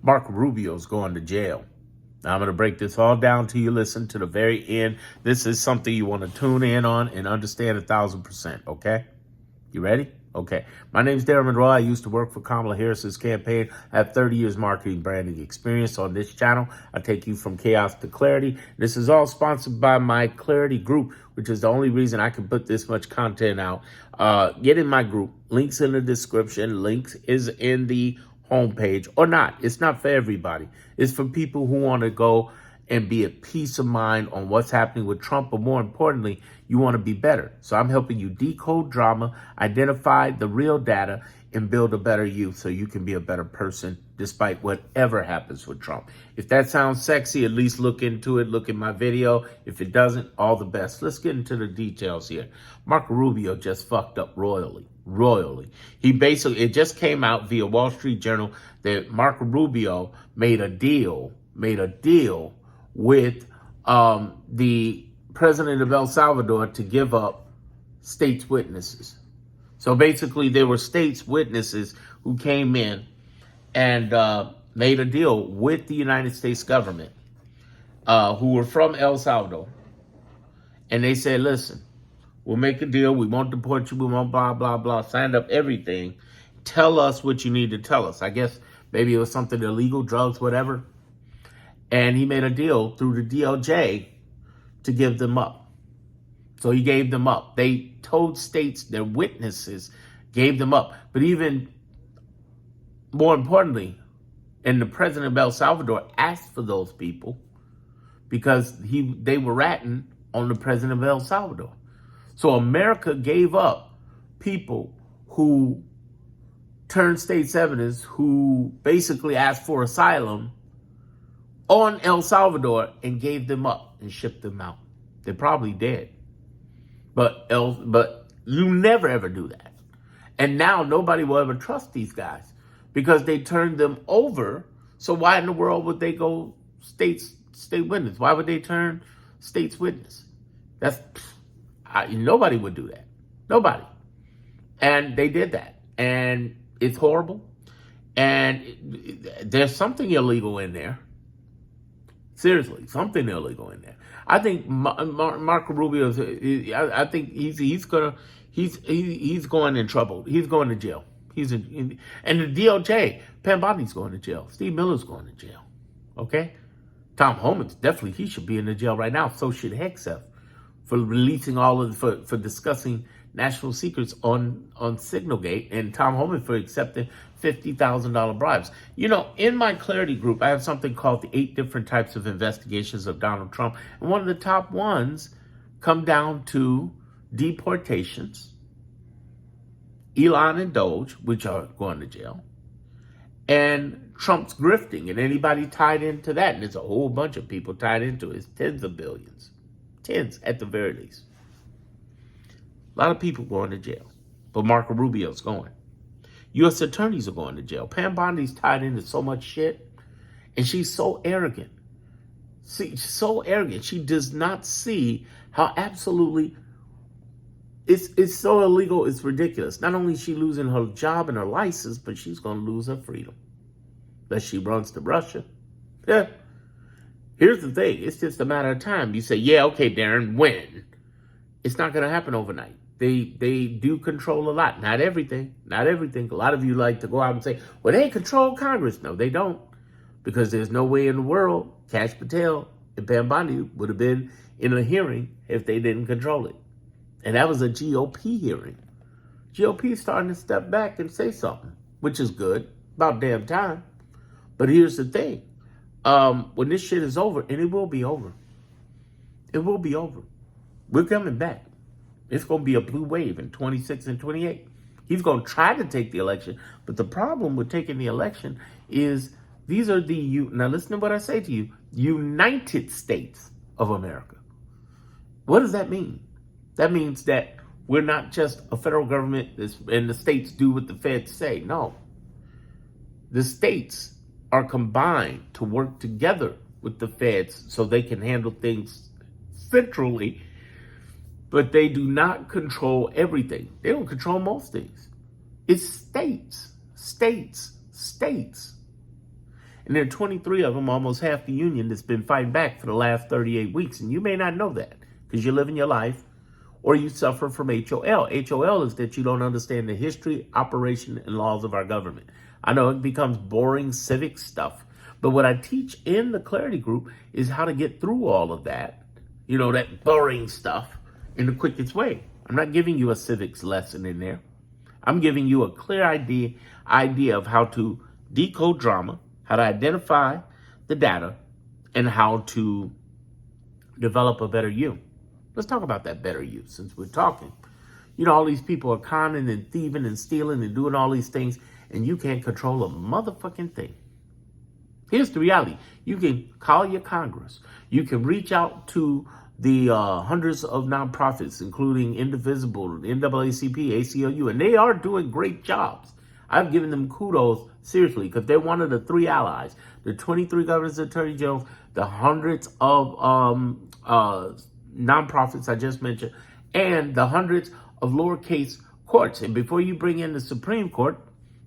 Marco Rubio's going to jail. Now, I'm going to break this all down to you. Listen to the very end. This is something you want to tune in on and understand 1,000%. Okay? You ready? Okay. My name is Darren Monroe. I used to work for Kamala Harris's campaign. I have 30 years marketing branding experience on this channel. I take you from chaos to clarity. This is all sponsored by my Clarity group, which is the only reason I can put this much content out. Get in my group. Links in the description. Links is in the homepage or not. It's not for everybody. It's for people who want to go and be at peace of mind on what's happening with Trump, but more importantly, you want to be better. So I'm helping you decode drama, identify the real data, and build a better you so you can be a better person despite whatever happens with Trump. If that sounds sexy, at least look into it. Look at my video. If it doesn't, all the best. Let's get into the details here. Marco Rubio just fucked up royally. He basically, it just came out via Wall Street Journal that Marco Rubio made a deal with the president of El Salvador to give up state's witnesses. So basically, there were state's witnesses who came in and made a deal with the United States government who were from El Salvador. And they said, listen, we'll make a deal. We won't deport you. We won't blah, blah, blah. Signed up everything. Tell us what you need to tell us. I guess maybe it was something illegal, drugs, whatever. And he made a deal through the DOJ to give them up. So he gave them up. They told states, their witnesses, gave them up. But even more importantly, and the president of El Salvador asked for those people because they were ratting on the president of El Salvador. So America gave up people who turned state's evidence, who basically asked for asylum on El Salvador and gave them up and shipped them out. They're probably dead. But you never ever do that. And now nobody will ever trust these guys because they turned them over. So why in the world would they go state witness? Why would they turn state's witness? Nobody would do that. Nobody. And they did that. And it's horrible. And there's something illegal in there. Seriously, something illegal in there. I think Marco Rubio, I think he's going in trouble. He's going to jail. And the DOJ, Pam Bondi's going to jail. Steve Miller's going to jail. Okay? Tom Homan's definitely, he should be in the jail right now. So should Hexef for releasing for discussing national secrets on Signalgate, and Tom Homan for accepting $50,000 bribes. You know, in my Clarity group, I have something called the 8 different types of investigations of Donald Trump. And one of the top ones come down to deportations, Elon and Doge, which are going to jail, and Trump's grifting, and anybody tied into that. And there's a whole bunch of people tied into it. It's tens of billions. Tens at the very least. A lot of people going to jail. But Marco Rubio's going. U.S. attorneys are going to jail. Pam Bondi's tied into so much shit. And she's so arrogant. She's so arrogant. She does not see how absolutely it's so illegal, it's ridiculous. Not only is she losing her job and her license, but she's going to lose her freedom. Unless she runs to Russia. Yeah. Here's the thing. It's just a matter of time. You say, yeah, okay, Darren, when? It's not going to happen overnight. They do control a lot. Not everything. Not everything. A lot of you like to go out and say, well, they control Congress. No, they don't. Because there's no way in the world Kash Patel and Pam Bondi would have been in a hearing if they didn't control it. And that was a GOP hearing. GOP is starting to step back and say something, which is good. About damn time. But here's the thing. When this shit is over, and it will be over. It will be over. We're coming back. It's going to be a blue wave in 26 and 28. He's going to try to take the election. But the problem with taking the election is these are now listen to what I say to you, United States of America. What does that mean? That means that we're not just a federal government and the states do what the feds say. No. The states are combined to work together with the feds so they can handle things centrally, but they do not control everything. They don't control most things. It's states. And there are 23 of them, almost half the union, that's been fighting back for the last 38 weeks. And you may not know that because you're living your life or you suffer from HOL. HOL is that you don't understand the history, operation, and laws of our government. I know it becomes boring civic stuff, but what I teach in the Clarity Group is how to get through all of that, that boring stuff in the quickest way. I'm not giving you a civics lesson in there. I'm giving you a clear idea of how to decode drama, how to identify the data, and how to develop a better you. Let's talk about that better you since we're talking. All these people are conning and thieving and stealing and doing all these things, and you can't control a motherfucking thing. Here's the reality. You can call your Congress. You can reach out to the hundreds of nonprofits, including Indivisible, NAACP, ACLU, and they are doing great jobs. I've given them kudos, seriously, because they're one of the three allies. The 23 governors, attorney generals, the hundreds of nonprofits I just mentioned, and the hundreds of lowercase courts. And before you bring in the Supreme Court,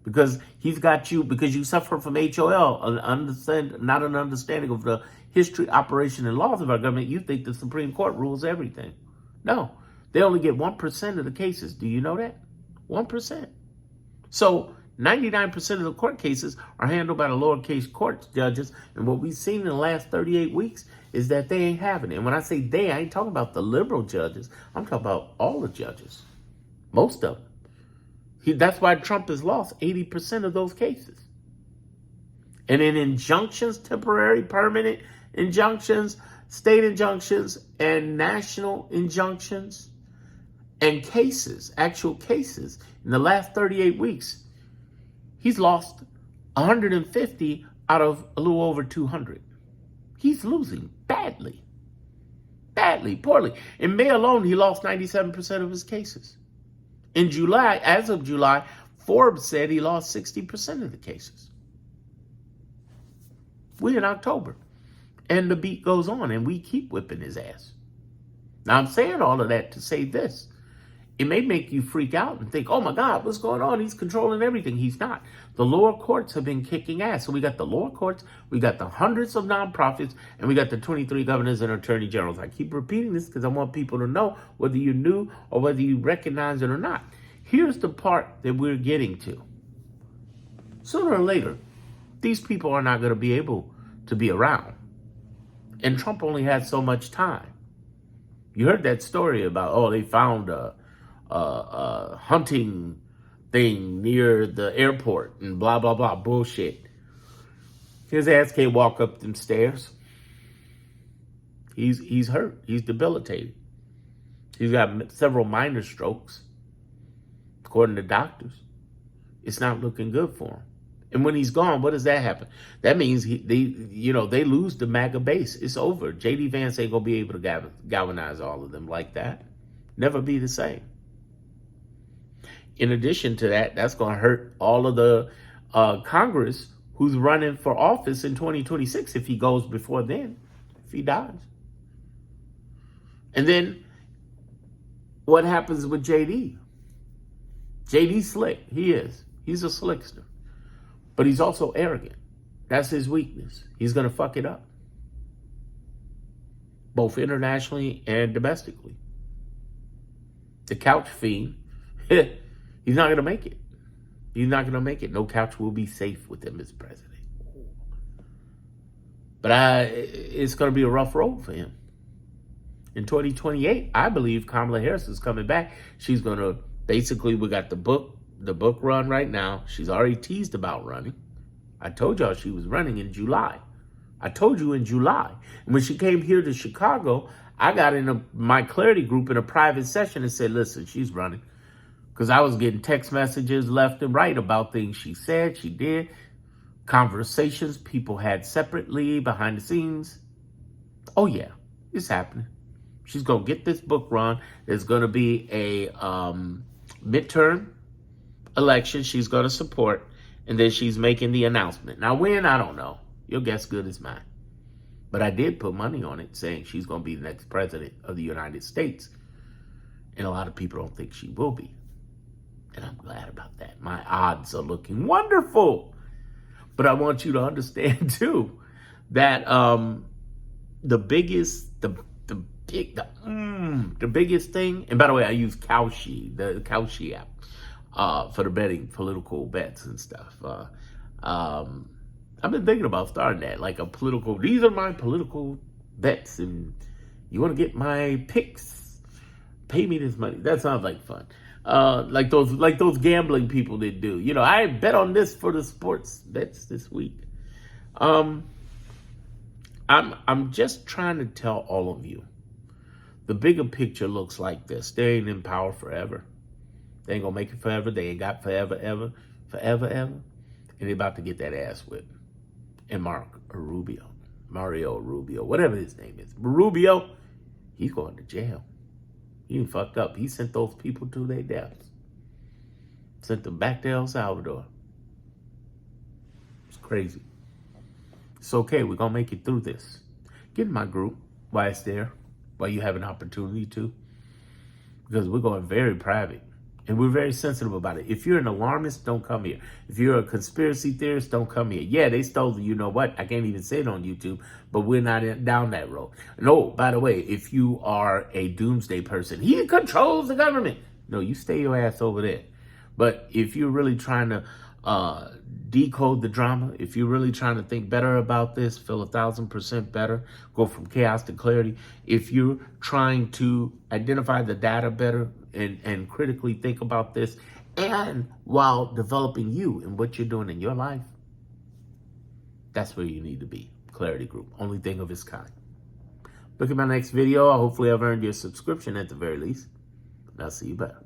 because he's got you, because you suffer from HOL, not an understanding of the history, operation, and laws of our government, you think the Supreme Court rules everything. No, they only get 1% of the cases. Do you know that? 1%. So 99% of the court cases are handled by the lowercase court judges. And what we've seen in the last 38 weeks is that they ain't having it. And when I say they, I ain't talking about the liberal judges. I'm talking about all the judges. Most of them. That's why Trump has lost 80% of those cases. And in injunctions, temporary, permanent injunctions, state injunctions, and national injunctions, and cases, actual cases, in the last 38 weeks, he's lost 150 out of a little over 200. He's losing badly. Badly, poorly. In May alone, he lost 97% of his cases. In July, as of July, Forbes said he lost 60% of the cases. We're in October. And the beat goes on, and we keep whipping his ass. Now, I'm saying all of that to say this. It may make you freak out and think, oh my God, what's going on? He's controlling everything. He's not. The lower courts have been kicking ass. So we got the lower courts, we got the hundreds of nonprofits, and we got the 23 governors and attorney generals. I keep repeating this because I want people to know whether you knew or whether you recognize it or not. Here's the part that we're getting to. Sooner or later, these people are not going to be able to be around. And Trump only had so much time. You heard that story about, they found a hunting thing near the airport and blah, blah, blah, bullshit. His ass can't walk up them stairs. He's hurt. He's debilitated. He's got several minor strokes, according to doctors. It's not looking good for him. And when he's gone, what does that happen? That means they lose the MAGA base. It's over. J.D. Vance ain't going to be able to galvanize all of them like that. Never be the same. In addition to that, that's going to hurt all of the Congress who's running for office in 2026 if he goes before then, if he dies. And then what happens with J.D.? J.D.'s slick. He is. He's a slickster. But he's also arrogant. That's his weakness. He's going to fuck it up. Both internationally and domestically. The couch fiend, he's not going to make it. He's not going to make it. No couch will be safe with him as president. But it's going to be a rough road for him. In 2028, I believe Kamala Harris is coming back. She's going to, basically, we got the book run right now. She's already teased about running. I told y'all she was running in July. I told you in July. And when she came here to Chicago, I got in my Clarity group in a private session and said, listen, she's running. Because I was getting text messages left and right about things she said, she did. Conversations people had separately behind the scenes. Oh, yeah, it's happening. She's going to get this book run. There's going to be a midterm election she's going to support. And then she's making the announcement. Now, when? I don't know. Your guess good as mine. But I did put money on it saying she's going to be the next president of the United States. And a lot of people don't think she will be. And I'm glad about that. My odds are looking wonderful. But I want you to understand too that the biggest, the biggest thing. And by the way, I use Kalshi, the Kalshi app, for the betting, political bets and stuff. I've been thinking about starting that, like a political. These are my political bets, and you want to get my picks? Pay me this money. That sounds like fun. Like those gambling people that do. You know, I bet on this for the sports bets this week. I'm just trying to tell all of you, the bigger picture looks like this. They ain't in power forever. They ain't gonna make it forever. They ain't got forever, ever. And they about to get that ass whipped. And Mario Rubio, whatever his name is, Rubio, he's going to jail. He fucked up. He sent those people to their deaths. Sent them back to El Salvador. It's crazy. It's okay. We're going to make it through this. Get in my group while it's there, while you have an opportunity to. Because we're going very private. And we're very sensitive about it. If you're an alarmist, don't come here. If you're a conspiracy theorist, don't come here. Yeah, they stole the, you know what? I can't even say it on YouTube, but we're not down that road. No, by the way, if you are a doomsday person, he controls the government. No, you stay your ass over there. But if you're really trying to decode the drama, if you're really trying to think better about this, feel 1,000% better, go from chaos to clarity, if you're trying to identify the data better and critically think about this, and while developing you and what you're doing in your life, that's where you need to be. Clarity Group, only thing of its kind. Look at my next video. Hopefully I've earned your subscription at the very least. And I'll see you better.